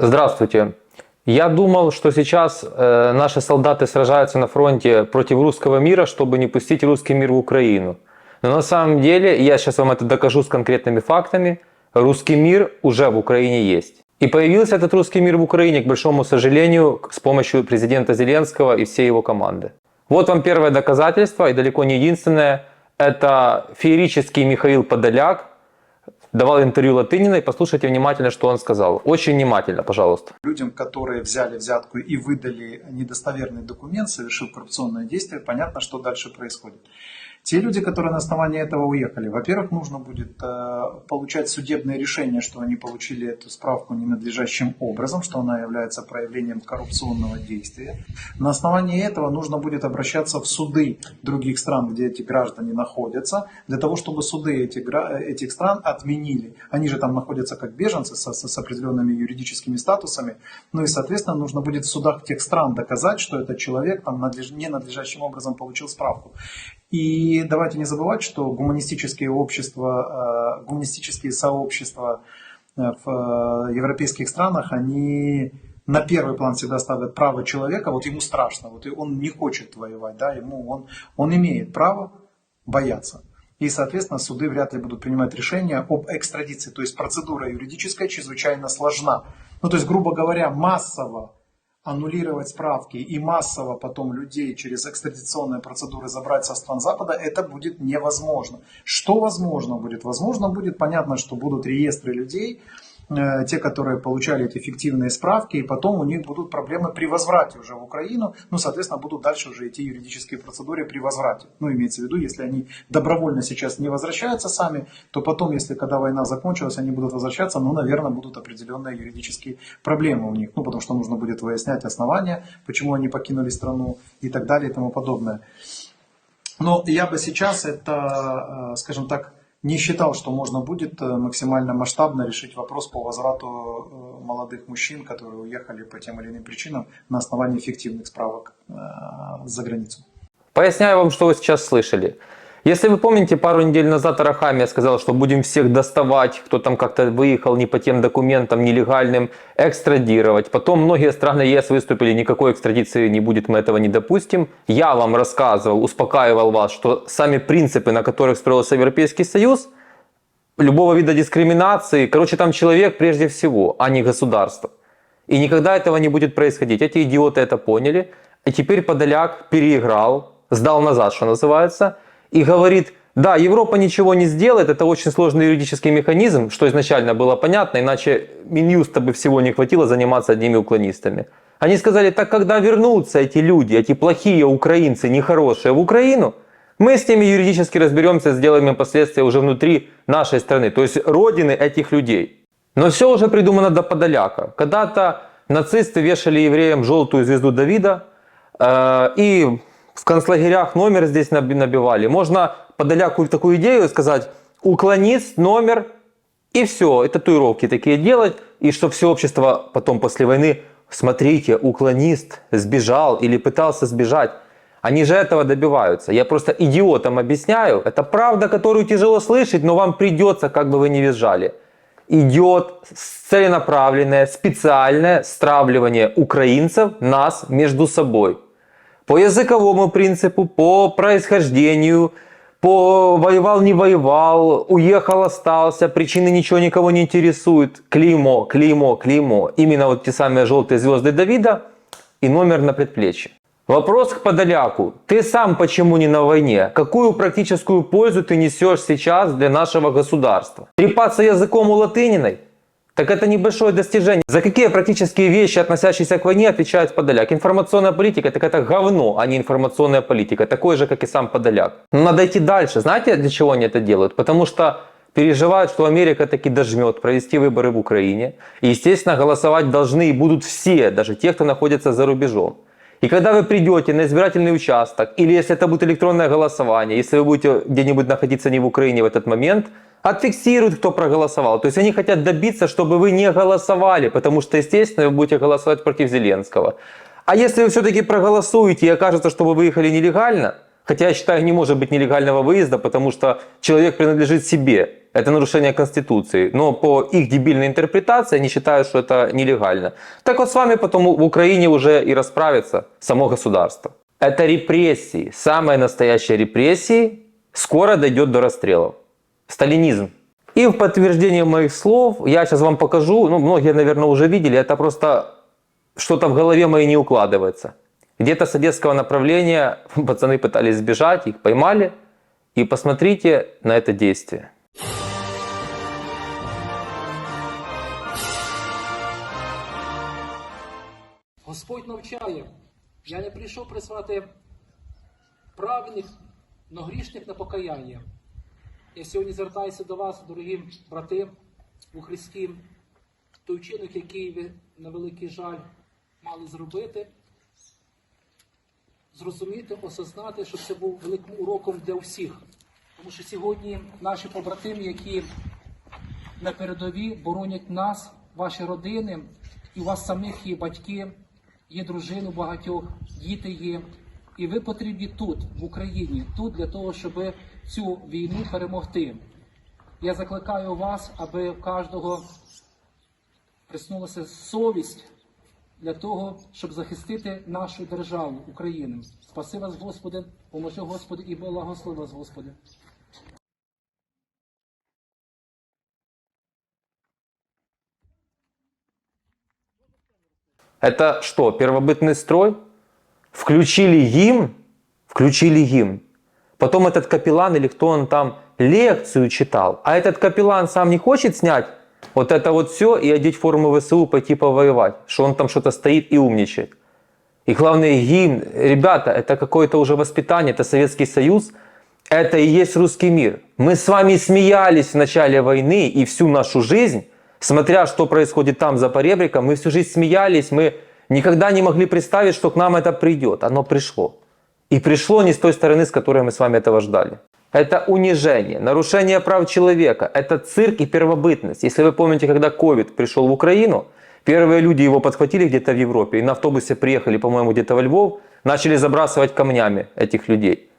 Здравствуйте. Я думал, что сейчас наши солдаты сражаются на фронте против русского мира, чтобы не пустить русский мир в Украину. Но на самом деле, я сейчас вам это докажу с конкретными фактами, русский мир уже в Украине есть. И появился этот русский мир в Украине, к большому сожалению, с помощью президента Зеленского и всей его команды. Вот вам первое доказательство, и далеко не единственное. Это феерический Михаил Подоляк давал интервью Латыниной. Послушайте внимательно, что он сказал. Очень внимательно, пожалуйста. Людям, которые взяли взятку и выдали недостоверный документ, совершив коррупционное действие, понятно, что дальше происходит. Те люди, которые на основании этого уехали, во-первых, нужно будет получать судебное решение, что они получили эту справку ненадлежащим образом, что она является проявлением коррупционного действия. На основании этого нужно будет обращаться в суды других стран, где эти граждане находятся, для того, чтобы суды этих стран отменили. Они же там находятся как беженцы с определенными юридическими статусами. Ну и, соответственно, нужно будет в судах тех стран доказать, что этот человек там ненадлежащим образом получил справку. И давайте не забывать, что гуманистические сообщества в европейских странах, они на первый план всегда ставят право человека. Вот ему страшно, вот он не хочет воевать, да, он имеет право бояться. И, соответственно, суды вряд ли будут принимать решение об экстрадиции. То есть процедура юридическая чрезвычайно сложна. Ну, то есть, грубо говоря, массово аннулировать справки и массово потом людей через экстрадиционные процедуры забрать со стран Запада, это будет невозможно. Что возможно будет? Возможно будет, понятно, что будут реестры людей, те, которые получали эти фиктивные справки, и потом у них будут проблемы при возврате уже в Украину, ну, соответственно, будут дальше уже идти юридические процедуры при возврате. Ну, имеется в виду, если они добровольно сейчас не возвращаются сами, то потом, если когда война закончилась, они будут возвращаться, ну, наверное, будут определенные юридические проблемы у них, ну, потому что нужно будет выяснять основания, почему они покинули страну и так далее и тому подобное. Но я бы сейчас это, скажем так, не считал, что можно будет максимально масштабно решить вопрос по возврату молодых мужчин, которые уехали по тем или иным причинам на основании фиктивных справок за границу. Поясняю вам, что вы сейчас слышали. Если вы помните, пару недель назад Арахамия сказал, что будем всех доставать, кто там как-то выехал не по тем документам, нелегальным, экстрадировать. Потом многие страны ЕС выступили, никакой экстрадиции не будет, мы этого не допустим. Я вам рассказывал, успокаивал вас, что сами принципы, на которых строился Европейский Союз, любого вида дискриминации, короче, там человек прежде всего, а не государство. И никогда этого не будет происходить. Эти идиоты это поняли. И теперь Подоляк переиграл, сдал назад, что называется, и говорит, да, Европа ничего не сделает, это очень сложный юридический механизм, что изначально было понятно, иначе Минюста бы всего не хватило заниматься одними уклонистами. Они сказали, так когда вернутся эти люди, эти плохие украинцы, нехорошие в Украину, мы с ними юридически разберемся, сделаем им последствия уже внутри нашей страны, то есть родины этих людей. Но все уже придумано до Подоляка. Когда-то нацисты вешали евреям желтую звезду Давида и в концлагерях номер здесь набивали. Можно Подоляку такую идею сказать, уклонист, номер, и все. И татуировки такие делать. И что все общество потом после войны, смотрите, уклонист сбежал или пытался сбежать. Они же этого добиваются. Я просто идиотам объясняю. Это правда, которую тяжело слышать, но вам придется, как бы вы ни визжали. Идет целенаправленное, специальное стравливание украинцев, нас между собой. По языковому принципу, по происхождению, по воевал, не воевал, уехал, остался, причины ничего никого не интересуют. Клеймо, клеймо, клеймо. Именно вот те самые желтые звезды Давида и номер на предплечье. Вопрос к Подоляку. Ты сам почему не на войне? Какую практическую пользу ты несешь сейчас для нашего государства? Трепаться языком у Латыниной? Так это небольшое достижение. За какие практические вещи, относящиеся к войне, отвечает Подоляк? Информационная политика, так это говно, а не информационная политика. Такой же, как и сам Подоляк. Но надо идти дальше. Знаете, для чего они это делают? Потому что переживают, что Америка таки дожмет провести выборы в Украине. И, естественно, голосовать должны и будут все, даже те, кто находится за рубежом. И когда вы придете на избирательный участок, или если это будет электронное голосование, если вы будете где-нибудь находиться не в Украине в этот момент, отфиксируют, кто проголосовал. То есть они хотят добиться, чтобы вы не голосовали, потому что, естественно, вы будете голосовать против Зеленского. А если вы все-таки проголосуете и окажется, что вы выехали нелегально, хотя я считаю, не может быть нелегального выезда, потому что человек принадлежит себе, это нарушение Конституции. Но по их дебильной интерпретации они считают, что это нелегально. Так вот с вами потом в Украине уже и расправится само государство. Это репрессии, самые настоящие репрессии. Скоро дойдет до расстрелов. Сталинизм. И в подтверждение моих слов я сейчас вам покажу, ну многие, наверное, уже видели, это просто что-то в голове моей не укладывается. Где-то с одесского направления пацаны пытались сбежать, их поймали. И посмотрите на это действие. Господь навчає, я не прийшов призвати праведних, но грішних на покаяння. Я сьогодні звертаюся до вас, дорогі брати у Христі, той вчинок, який ви, на великий жаль, мали зробити, зрозуміти, осознати, що це був великим уроком для всіх. Тому що сьогодні наші побратими, які на передовій боронять нас, ваші родини, і у вас самих є батьки, є дружини у багатьох, діти є. І ви потрібні тут, в Україні, тут для того, щоб цю війну перемогти. Я закликаю вас, аби в кожного приснулася совість для того, щоб захистити нашу державу, Україну. Спаси вас, Господи, поможи, Господи, і благослови вас, Господи. Это что, первобытный строй? Включили гимн. Потом этот капеллан или кто он там лекцию читал. А этот капеллан сам не хочет снять вот это вот все и одеть форму ВСУ, пойти повоевать. Что он там что-то стоит и умничает. И главное, гимн. Ребята, это какое-то уже воспитание, это Советский Союз. Это и есть русский мир. Мы с вами смеялись в начале войны и всю нашу жизнь, смотря что происходит там за поребриком, мы всю жизнь смеялись, мы никогда не могли представить, что к нам это придет. Оно пришло. И пришло не с той стороны, с которой мы с вами этого ждали. Это унижение, нарушение прав человека, это цирк и первобытность. Если вы помните, когда ковид пришел в Украину, первые люди его подхватили где-то в Европе и на автобусе приехали, по-моему, где-то во Львов, начали забрасывать камнями этих людей.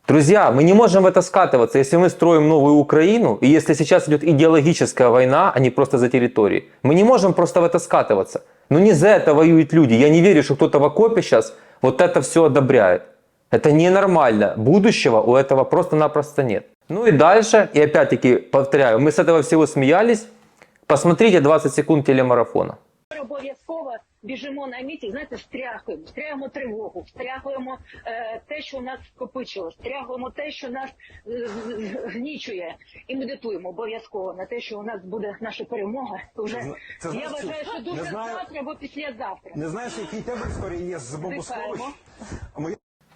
Друзья, мы не можем в это скатываться, если мы строим новую Украину, и если сейчас идет идеологическая война, а не просто за территории. Мы не можем просто в это скатываться. Но не за это воюют люди. Я не верю, что кто-то в окопе сейчас вот это все одобряет. Это ненормально. Будущего у этого просто-напросто нет. Ну и дальше, и опять-таки повторяю, мы с этого всего смеялись. Посмотрите 20 секунд телемарафона. Обов'язково біжимо на мітинг, знаєте, стрягаємо тривогу, стрягаємо те, що у нас скопичило, стрягаємо те, що нас гнічує. І медитуємо обов'язково на те, що у нас буде наша перемога. Уже, я вважаю, що дуже завтра або післязавтра. Не знаєш, який тебе історії є з бомбосховищ?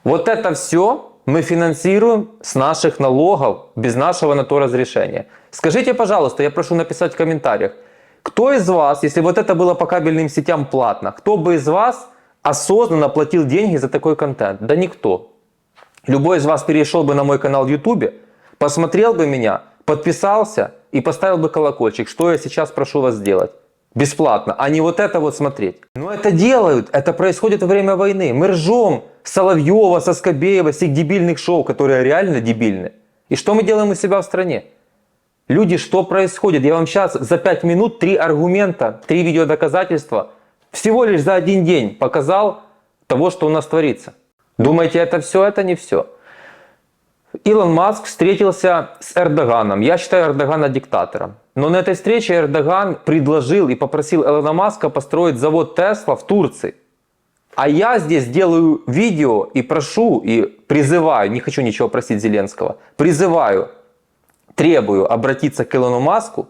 Вот это все мы финансируем с наших налогов, без нашего на то разрешения. Скажите, пожалуйста, я прошу написать в комментариях, кто из вас, если вот это было по кабельным сетям платно, кто бы из вас осознанно платил деньги за такой контент? Да никто. Любой из вас перешел бы на мой канал в YouTube, посмотрел бы меня, подписался и поставил бы колокольчик, что я сейчас прошу вас сделать. Бесплатно, а не вот это вот смотреть. Но это делают, это происходит во время войны. Мы ржем Соловьева, Соскобеева, всех дебильных шоу, которые реально дебильны. И что мы делаем у себя в стране? Люди, что происходит? Я вам сейчас за 5 минут 3 аргумента, 3 видеодоказательства всего лишь за один день показал того, что у нас творится. Думаете, это все? Это не все. Илон Маск встретился с Эрдоганом. Я считаю Эрдогана диктатором. Но на этой встрече Эрдоган предложил и попросил Илона Маска построить завод Тесла в Турции. А я здесь делаю видео и прошу, и призываю, не хочу ничего просить Зеленского, призываю, требую обратиться к Илону Маску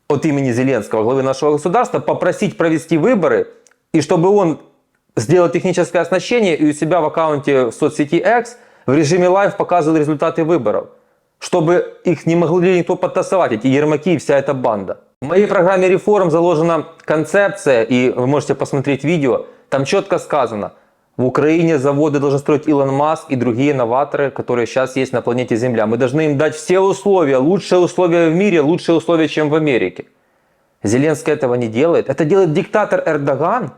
от имени Зеленского, главы нашего государства, попросить провести выборы, и чтобы он сделал техническое оснащение и у себя в аккаунте в соцсети X в режиме лайв показывал результаты выборов, чтобы их не могли никто подтасовать, эти ермаки и вся эта банда. В моей программе реформ заложена концепция, и вы можете посмотреть видео, там четко сказано, в Украине заводы должен строить Илон Маск и другие новаторы, которые сейчас есть на планете Земля. Мы должны им дать все условия, лучшие условия в мире, лучшие условия, чем в Америке. Зеленский этого не делает. Это делает диктатор Эрдоган.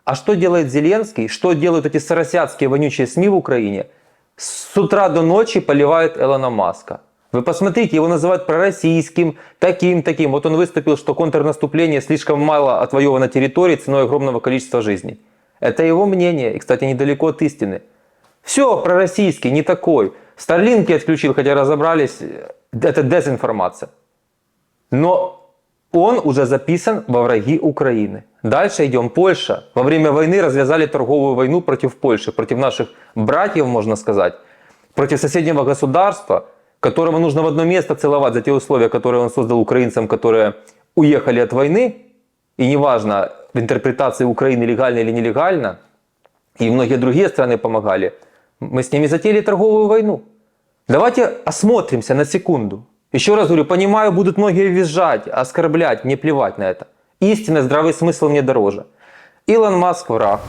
А что делает Зеленский? Что делают эти соросятские вонючие СМИ в Украине? С утра до ночи поливают Илона Маска. Вы посмотрите, его называют пророссийским, таким. Вот он выступил, что контрнаступление слишком мало отвоевано территории ценой огромного количества жизней. Это его мнение, и, кстати, недалеко от истины. Все, пророссийский, не такой. Старлинки отключил, хотя разобрались, это дезинформация. Но он уже записан во враги Украины. Дальше идем. Польша. Во время войны развязали торговую войну против Польши, против наших братьев, можно сказать, против соседнего государства, которого нужно в одно место целовать за те условия, которые он создал украинцам, которые уехали от войны. И неважно, в интерпретации Украины легально или нелегально, и многие другие страны помогали, мы с ними затеяли торговую войну. Давайте осмотримся на секунду. Еще раз говорю, понимаю, будут многие визжать, оскорблять, мне плевать на это. Истинный здравый смысл мне дороже. Илон Маск враг,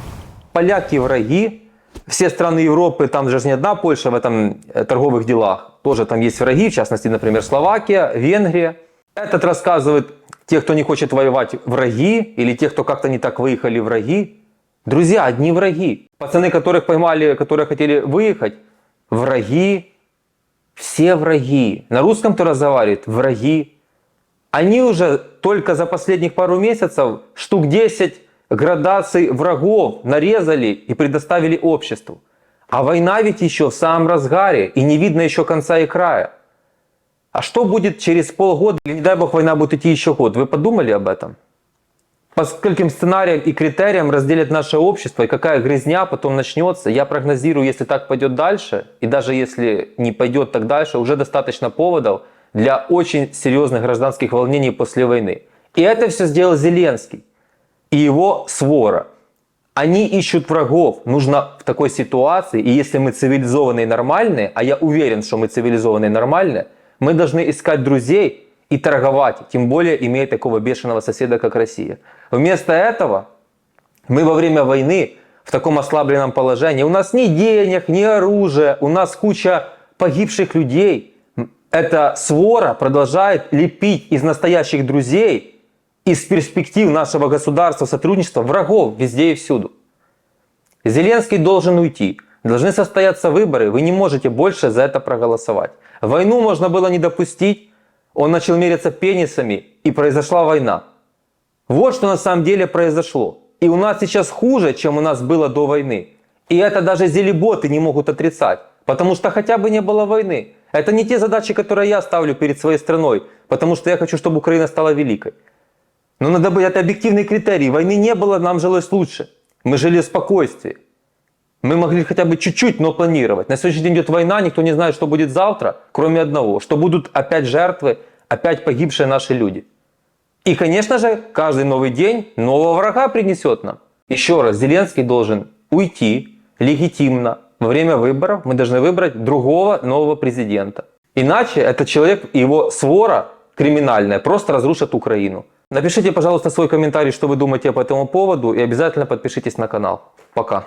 поляки враги, все страны Европы, там же не одна Польша в этом торговых делах, тоже там есть враги, в частности, например, Словакия, Венгрия. Этот рассказывает те, кто не хочет воевать, враги, или те, кто как-то не так выехали, враги. Друзья, одни враги. Пацаны, которых поймали, которые хотели выехать, враги. Все враги. На русском кто разговаривает? Враги. Они уже только за последних пару месяцев штук 10 градаций врагов нарезали и предоставили обществу. А война ведь еще в самом разгаре, и не видно еще конца и края. А что будет через полгода, или не дай бог война будет идти еще год? Вы подумали об этом? По скольким сценариям и критериям разделят наше общество, и какая грязня потом начнется? Я прогнозирую, если так пойдет дальше, и даже если не пойдет так дальше, уже достаточно поводов для очень серьезных гражданских волнений после войны. И это все сделал Зеленский и его свора. Они ищут врагов. Нужно в такой ситуации, и если мы цивилизованные и нормальные, а я уверен, что мы цивилизованные и нормальные, мы должны искать друзей и торговать, тем более имея такого бешеного соседа, как Россия. Вместо этого мы во время войны в таком ослабленном положении, у нас ни денег, ни оружия, у нас куча погибших людей. Эта свора продолжает лепить из настоящих друзей, из перспектив нашего государства, сотрудничества, врагов везде и всюду. Зеленский должен уйти. Должны состояться выборы, вы не можете больше за это проголосовать. Войну можно было не допустить, он начал меряться пенисами, и произошла война. Вот что на самом деле произошло. И у нас сейчас хуже, чем у нас было до войны. И это даже зелеботы не могут отрицать, потому что хотя бы не было войны. Это не те задачи, которые я ставлю перед своей страной, потому что я хочу, чтобы Украина стала великой. Но надо быть, это объективный критерий. Войны не было, нам жилось лучше. Мы жили в спокойствии. Мы могли хотя бы чуть-чуть, но планировать. На сегодняшний день идет война, никто не знает, что будет завтра, кроме одного, что будут опять жертвы, опять погибшие наши люди. И, конечно же, каждый новый день нового врага принесет нам. Еще раз, Зеленский должен уйти легитимно. Во время выборов мы должны выбрать другого нового президента. Иначе этот человек и его свора криминальная просто разрушат Украину. Напишите, пожалуйста, свой комментарий, что вы думаете по этому поводу, и обязательно подпишитесь на канал. Пока.